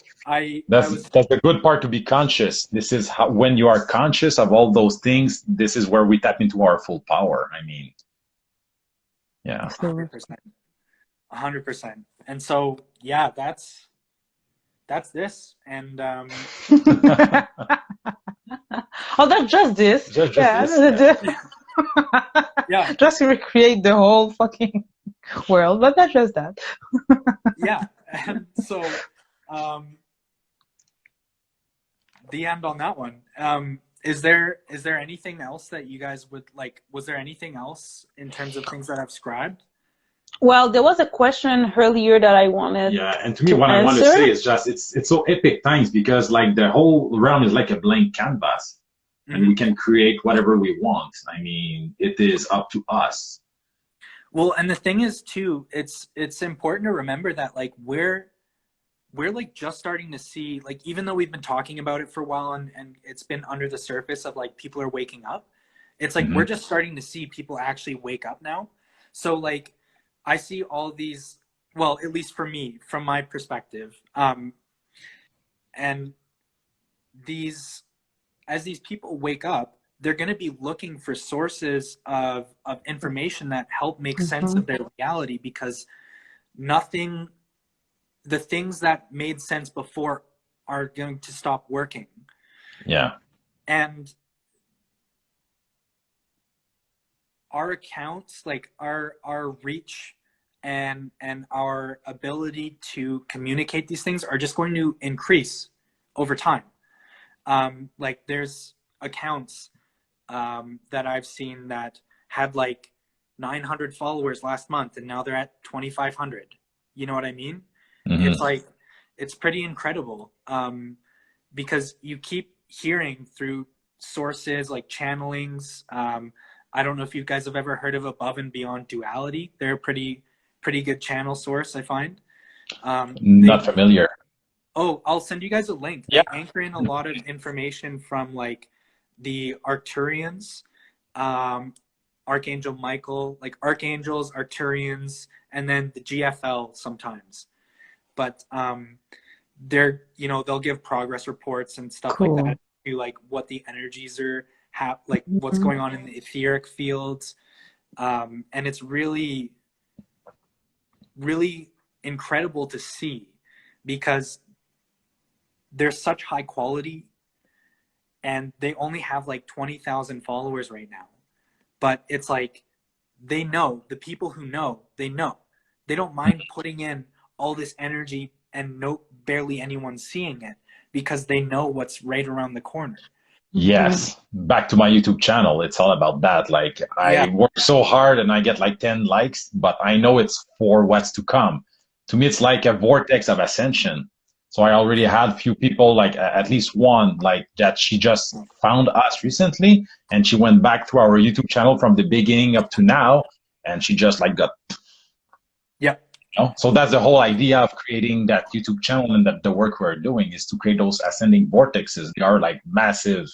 That's the good part, to be conscious. This is how, when you are conscious of all those things, this is where we tap into our full power. I mean, 100%. 100%. And so, that's this. And oh, that's just this. Just this. Yeah. Just to recreate the whole fucking world, but that's just that. Yeah. And so, the end on that one. Is there anything else that you guys would like? Was there anything else in terms of things that I've scribed? Well, there was a question earlier that I wanted. Yeah, and to me, what I want to say is just it's so epic times, because like the whole realm is like a blank canvas, and we can create whatever we want. I mean, it is up to us. Well, and the thing is too, it's important to remember that like we're like just starting to see, like, even though we've been talking about it for a while, and it's been under the surface of like people are waking up, it's like we're just starting to see people actually wake up now. So like, I see all these, well, at least for me, from my perspective, and as these people wake up, they're going to be looking for sources of information that help make sense of their reality, because nothing the things that made sense before are going to stop working. Yeah. And our accounts, like our reach and our ability to communicate these things are just going to increase over time. Like there's accounts that I've seen that had like 900 followers last month, and now they're at 2,500. You know what I mean? Mm-hmm. It's like, it's pretty incredible, because you keep hearing through sources like channelings. I don't know if you guys have ever heard of Above and Beyond Duality. They're a pretty good channel source, I find. Not familiar. Oh, I'll send you guys a link. Yeah. They anchor in a lot of information from like the Arcturians, Archangel Michael, like Archangels, Arcturians, and then the GFL sometimes. But they're, you know, they'll give progress reports and stuff Cool. like that, to like what the energies are, like what's going on in the etheric fields. And it's really, really incredible to see, because they're such high quality, and they only have like 20,000 followers right now. But it's like, they know, the people who know, they don't mind putting in all this energy and barely anyone seeing it, because they know what's right around the corner. Yes. Back to my YouTube channel. It's all about that. Like I work so hard and I get like 10 likes, but I know it's for what's to come. To me, it's like a vortex of ascension. So I already had a few people, like at least one, like that she just found us recently, and she went back to our YouTube channel from the beginning up to now, and she just like got. Yeah. You know? So that's the whole idea of creating that YouTube channel, and that the work we're doing is to create those ascending vortexes. They are like massive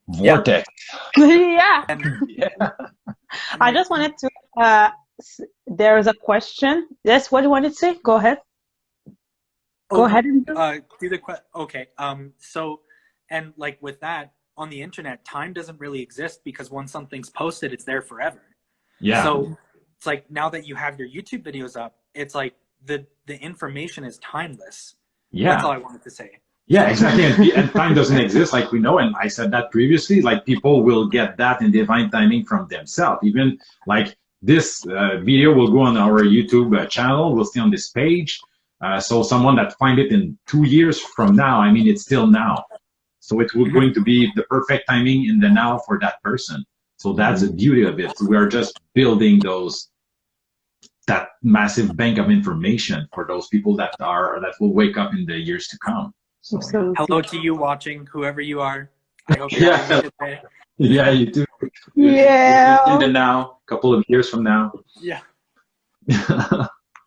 vortex. Yeah. Yeah. I just wanted to, there is a question. Yes, what do you want to say? Go ahead. Go ahead. Do the question. Okay. So, and like with that, on the internet, time doesn't really exist, because once something's posted, it's there forever. Yeah. So it's like, now that you have your YouTube videos up, it's like the information is timeless. Yeah. That's all I wanted to say. Yeah, exactly. And time doesn't exist, like we know, and I said that previously, like people will get that in divine timing from themselves. Even like this video will go on our YouTube channel, will stay on this page. So someone that find it in 2 years from now, I mean, it's still now. So it will going to be the perfect timing in the now for that person. So that's the beauty of it. We are just building that massive bank of information for those people that will wake up in the years to come. So, hello to you watching, whoever you are. I hope you're having a good day. Yeah, you do. Yeah. In the now, a couple of years from now. Yeah.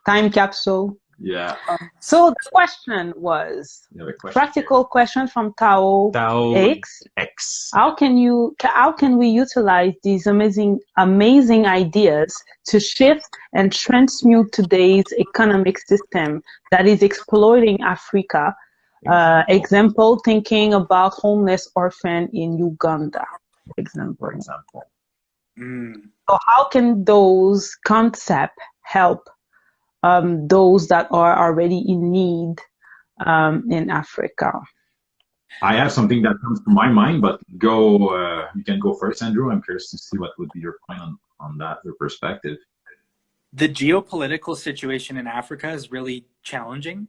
Time capsule. Yeah. So the question was, practical question from Tao X. How can we utilize these amazing ideas to shift and transmute today's economic system that is exploiting Africa? Example, thinking about homeless orphan in Uganda. Example. So how can those concepts help those that are already in need in Africa? I have something that comes to my mind, but you can go first, Andrew. I'm curious to see what would be your point on that, your perspective. The geopolitical situation in Africa is really challenging,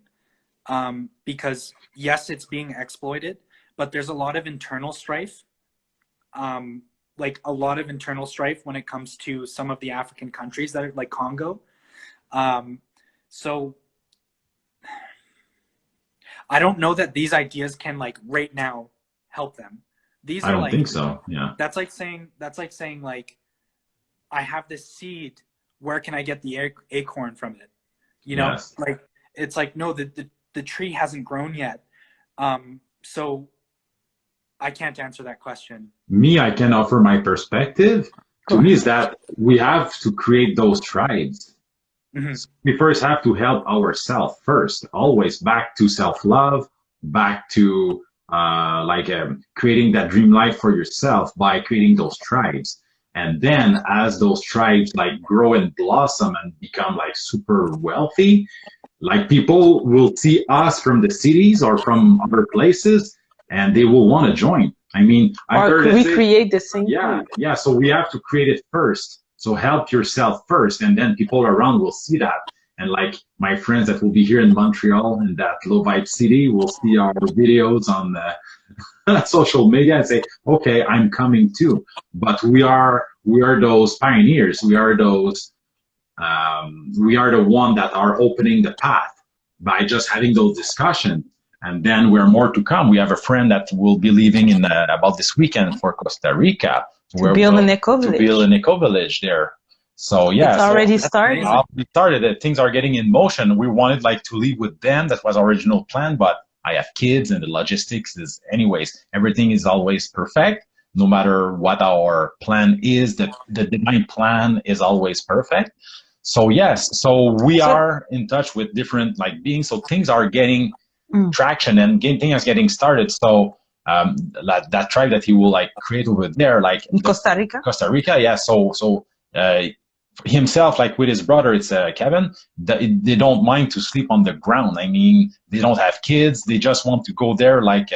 because yes, it's being exploited, but there's a lot of internal strife. Like a lot of internal strife when it comes to some of the African countries that are like Congo. So I don't know that these ideas can like right now help them. These I don't like, think so. Yeah. That's like saying like, I have this seed. Where can I get the acorn from it? You know, Yes. like it's like, no, the tree hasn't grown yet. So I can't answer that question. I can offer my perspective. To me, is that we have to create those tribes. So we first have to help ourselves first, always back to self-love, back to creating that dream life for yourself by creating those tribes. And then as those tribes like grow and blossom and become like super wealthy, like people will see us from the cities or from other places and they will want to join. I mean, I've Or heard it say, recreate the same yeah, thing. yeah. So we have to create it first. So help yourself first, and then people around will see that. And like my friends that will be here in Montreal in that low vibe city will see our videos on social media and say, okay, I'm coming too. But we are those pioneers. We are the one that are opening the path by just having those discussions. And then we're more to come. We have a friend that will be leaving in about this weekend for Costa Rica, To build an eco to build village. an eco village there. So yeah, It's so already That's started. amazing. we started it. Things are getting in motion. We wanted like to leave with them. That was our original plan, but I have kids and the logistics is anyways, everything is always perfect. No matter what our plan is, the divine plan is always perfect. So yes, so we So are in touch with different like beings. So things are getting mm, traction and things are getting started. So that tribe that he will like create over there, like in Costa Rica. Costa Rica, yeah. So himself, like with his brother, it's Kevin. They don't mind to sleep on the ground. I mean, they don't have kids. They just want to go there, like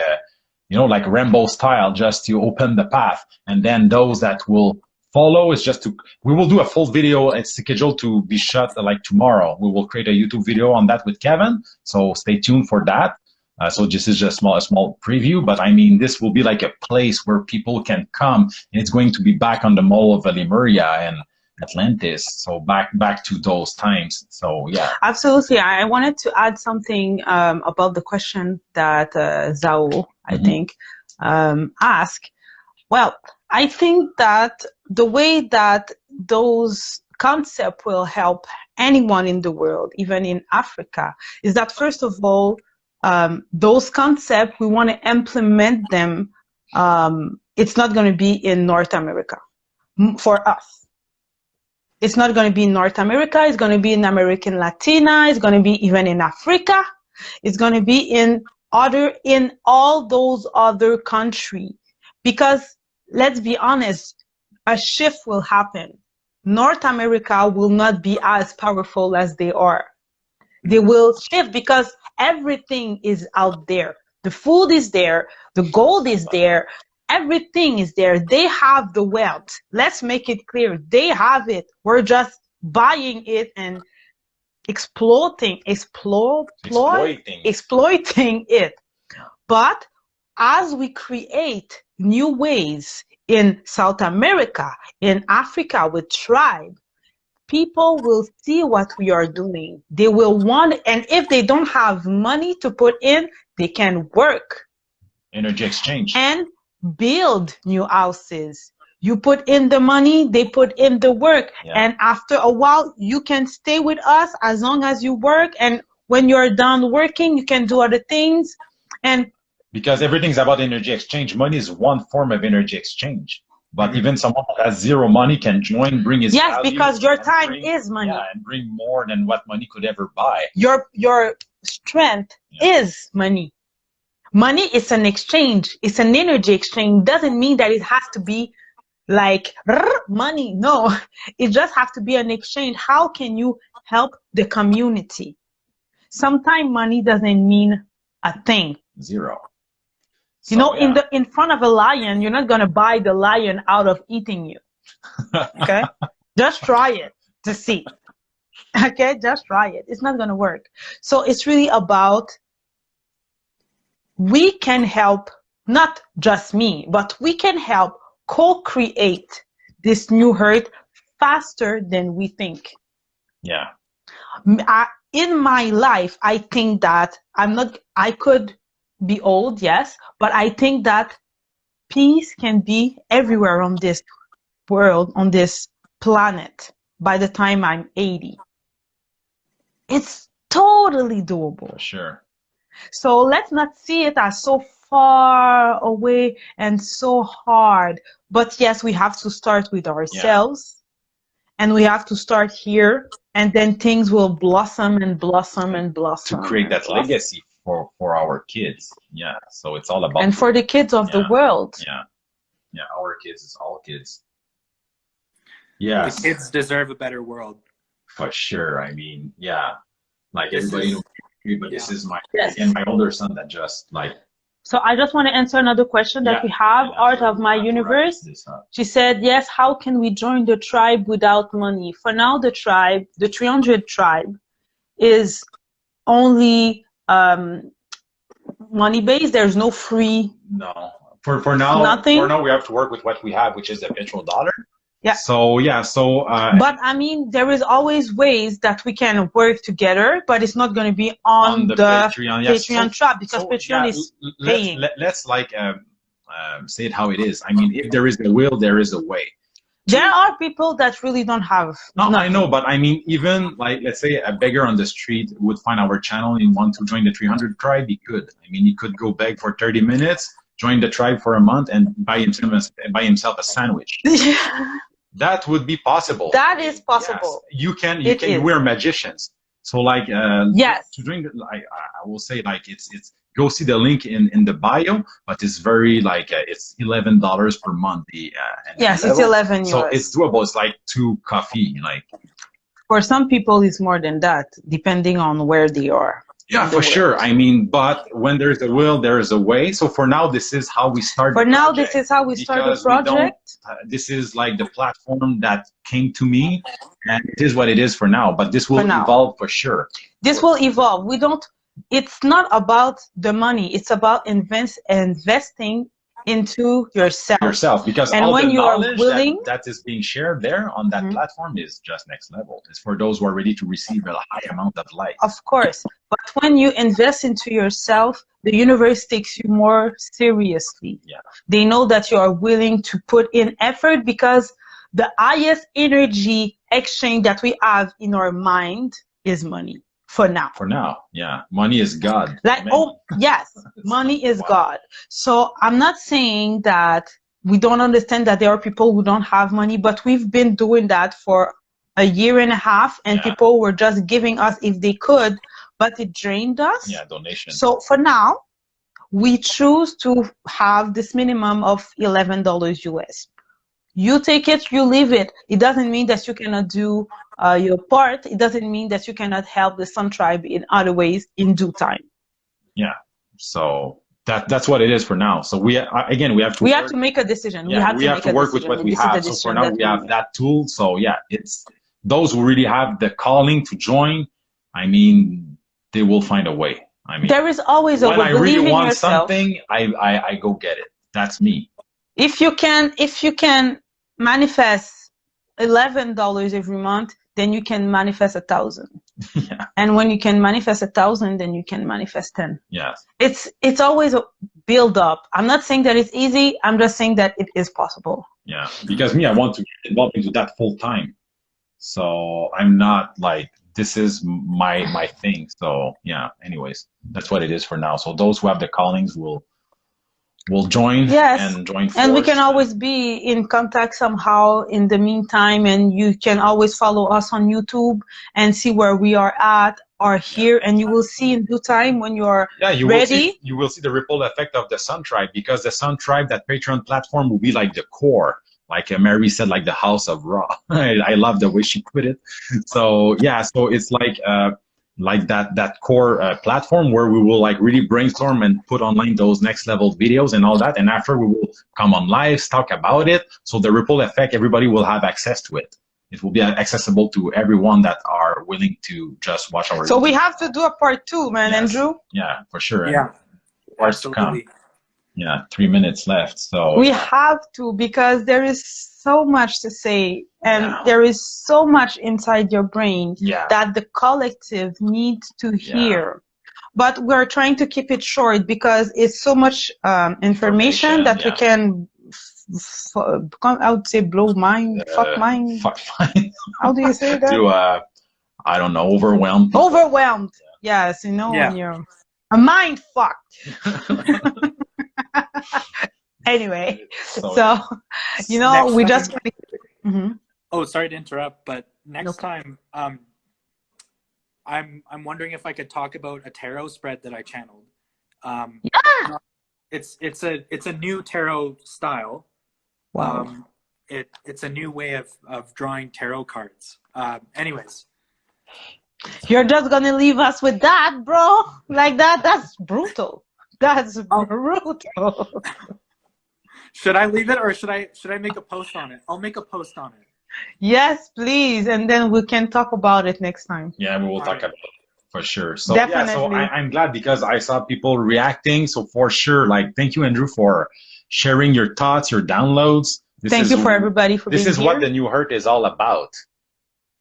like Rambo style, just to open the path. And then those that will follow is just to. We will do a full video. It's scheduled to be shot like tomorrow. We will create a YouTube video on that with Kevin. So stay tuned for that. So this is just a small preview, but I mean, this will be like a place where people can come, and it's going to be back on the Mall of Lemuria and Atlantis. So back to those times. So yeah. Absolutely. I wanted to add something about the question that Zhao, I think, asked. Well, I think that the way that those concepts will help anyone in the world, even in Africa, is that first of all, those concepts, we want to implement them. It's not going to be in North America for us. It's not going to be in North America. It's going to be in American Latina. It's going to be even in Africa. It's going to be in all those other countries. Because let's be honest, a shift will happen. North America will not be as powerful as they are. They will shift because everything is out there. The food is there. The gold is there. Everything is there. They have the wealth. Let's make it clear. They have it. We're just buying it and exploiting it. But as we create new ways in South America, in Africa with tribe, people will see what we are doing. They will want, and if they don't have money to put in, they can work. Energy exchange. And build new houses. You put in the money, they put in the work. Yeah. And after a while, you can stay with us as long as you work. And when you're done working, you can do other things. And because everything's about energy exchange. Money is one form of energy exchange. But even someone that has zero money can join, bring his yes, value, because your time is money. Yeah, and bring more than what money could ever buy. Your strength is money. Money is an exchange. It's an energy exchange. Doesn't mean that it has to be like money. No, it just has to be an exchange. How can you help the community? Sometimes money doesn't mean a thing. Zero. So, you know, yeah. in front of a lion, you're not gonna buy the lion out of eating you. Okay, just try it to see. Okay, just try it. It's not gonna work. So it's really about, we can help, not just me, but we can help co-create this new earth faster than we think. Yeah. In my life, I think that I could be old, yes, but I think that peace can be everywhere on this world, on this planet, by the time I'm 80. It's totally doable. For sure. So let's not see it as so far away and so hard. But yes, we have to start with ourselves, and we have to start here, and then things will blossom and blossom and blossom. To create that legacy for our kids. Yeah. So it's all about. And for the kids of the world. Yeah. Yeah. Our kids is all kids. Yes, The kids deserve a better world. for sure. I mean, yeah, like This everybody is- knows, but yeah. this is my Yes. again my older son that just like So I just want to answer another question that yeah. we have. and Art after of we'll My have to wrap Universe. this up. She said, yes, how can we join the tribe without money? For now, the tribe, the 300 tribe, is only money based. There's no free No, for now, nothing. for now we have to work with what we have, which is the petrodollar. Yeah. So yeah, so But I mean, there is always ways that we can work together, but it's not going to be on the Patreon, yes. Patreon tribe because So, Patreon yeah, is paying. let's like say it how it is. I mean, if there is a will, there is a way. There are people that really don't have. No, I nothing. know, but I mean, even like, let's say a beggar on the street would find our channel and want to join the 300 tribe, he could. I mean, he could go beg for 30 minutes, join the tribe for a month, and buy himself a sandwich. That would be possible. That is possible. Yes. You can. It is. We're magicians. So like, Yes. to join, I will say like it's go see the link in the bio, but it's very like it's $11 per month. Yes, level. it's 11 So US. it's doable. It's like 2 coffee, like. For some people, it's more than that, depending on where they are. Yeah, for sure. I mean, but when there's a will, there is a way. So for now, this is how we start. For now, this is how we start the project. This is like the platform that came to me, and it is what it is for now. But this will evolve for sure. This will evolve. We don't. It's not about the money. It's about investing into yourself. Because and all when the you are knowledge willing, that is being shared there on that platform is just next level. It's for those who are ready to receive a high amount of light. Of course. But when you invest into yourself, the universe takes you more seriously. Yeah. They know that you are willing to put in effort because the highest energy exchange that we have in our mind is money. For now. For now, yeah. Money is God. Like, oh, yes, money is God. So I'm not saying that we don't understand that there are people who don't have money, but we've been doing that for a year and a half, and people were just giving us if they could, but it drained us. Yeah, donation. So for now, we choose to have this minimum of $11 US. You take it, you leave it. It doesn't mean that you cannot do your part. It doesn't mean that you cannot help the Sun Tribe in other ways in due time. Yeah. So that's what it is for now. So we have to make a decision. Yeah, we have to work with what we have. So for now we have that tool. So yeah, it's those who really have the calling to join. I mean, they will find a way. I mean, there is always a way. When I really want something, I go get it. That's me. If you can manifest $11 every month, then you can manifest 1,000. Yeah. And when you can manifest 1,000, then you can manifest 10. Yes. It's always a build up. I'm not saying that it's easy. I'm just saying that it is possible. Yeah. Because I want to get involved into that full time. So I'm not like, this is my thing. So yeah, anyways, that's what it is for now. So those who have the callings will join and join force. And we can always be in contact somehow in the meantime, and you can always follow us on YouTube and see where we are at or here, and you will see in due time when you're ready. You will see the ripple effect of the Sun Tribe, because the Sun Tribe, that Patreon platform, will be like the core. Like Mary said, like the house of Ra. I love the way she put it. So yeah, so it's like that core platform where we will like really brainstorm and put online those next level videos and all that, and after we will come on live, talk about it. So the ripple effect, everybody will have access to it. It will be accessible to everyone that are willing to just watch our. So we have to do a part 2, man. Yes. Andrew. Yeah, for sure. Yeah, parts to come. Yeah, 3 minutes left. So we have to, because there is so much to say, and there is so much inside your brain that the collective needs to hear. But we're trying to keep it short because it's so much information that we can, I would say, blow mind, fuck mind. Fuck mind. How do you say that? To, I don't know, overwhelmed. Overwhelmed. Yes, you know, when you're a mind fucked. Anyway, so you know, next we time, just oh, sorry to interrupt, but next time I'm wondering if I could talk about a tarot spread that I channeled. It's a new tarot style. Wow. it's a new way of drawing tarot cards. Anyways, You're just gonna leave us with that, bro? Like that? That's brutal. That's brutal. should I leave it or should I make a post on it? I'll make a post on it. Yes, please, and then we can talk about it next time. Yeah, we will talk Alright. about it for sure. So yeah, so Definitely. I'm glad because I saw people reacting. So for sure, like thank you, Andrew, for sharing your thoughts, your downloads. Thank you for everybody for being here. This is what the New Heart is all about.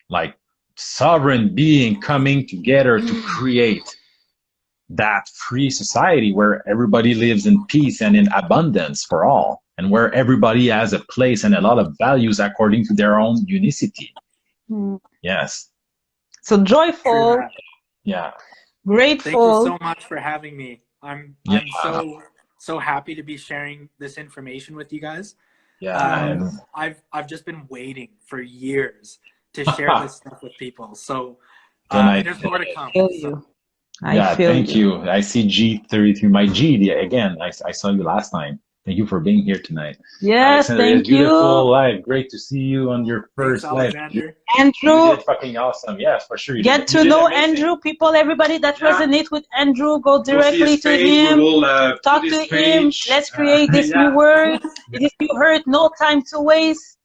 Like sovereign being coming together to create that free society where everybody lives in peace and in abundance for all, and where everybody has a place and a lot of values according to their own unicity. Yes. So joyful, Yeah. Thank grateful. you so much for having me. I'm so happy to be sharing this information with you guys. Yeah. I've just been waiting for years to share this stuff with people. So there's more to come. I feel you. Yeah, thank you. I see G33, my G again. I saw you last time. Thank you for being here tonight. Yes, Alexander, thank beautiful you. live. Great to see you on your first live. Alexander. Andrew, You did fucking awesome. Yes, for sure. get to know Andrew. People, everybody that resonate with Andrew, go directly to him. Talk to him. Let's create this new word, this new Heart. No time to waste.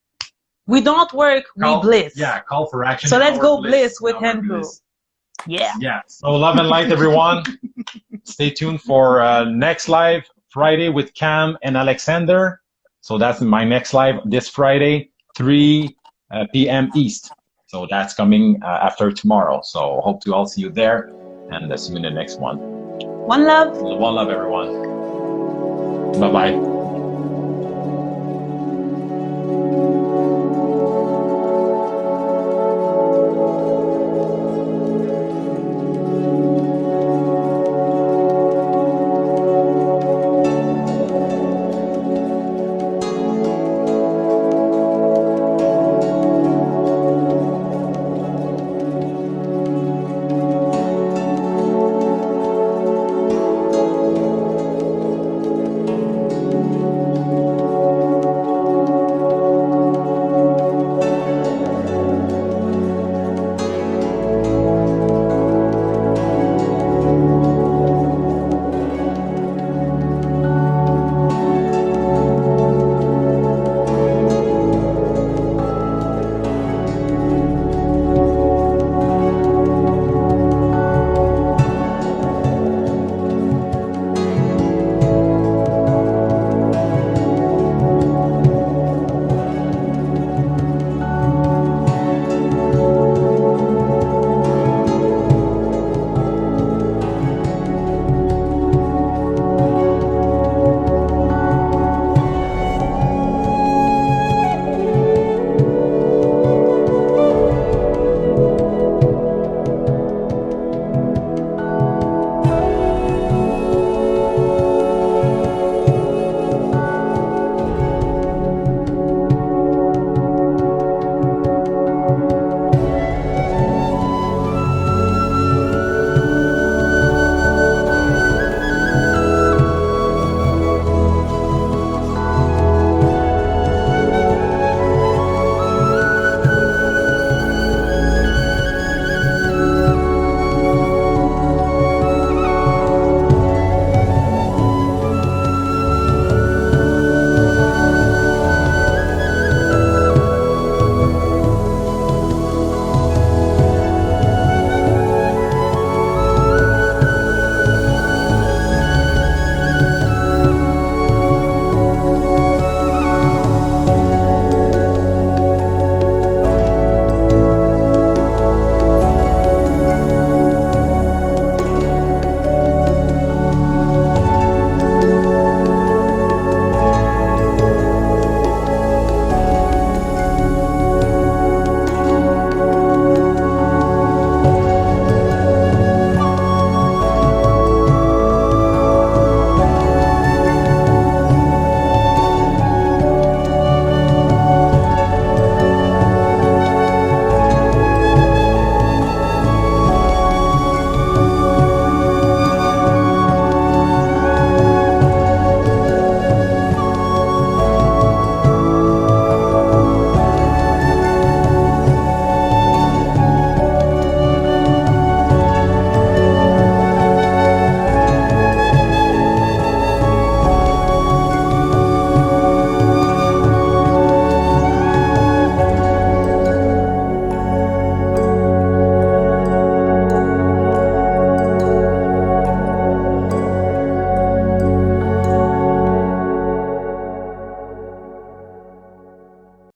We don't work, we bliss. Yeah, call for action. So let's go bliss with Andrew. Yeah. Yeah. So love and light, everyone. Stay tuned for next live Friday with Cam and Alexander. So that's my next live this Friday, 3 p.m. East. So that's coming after tomorrow. So hope to all see you there, and see you in the next one. One love. One love, everyone. Bye-bye.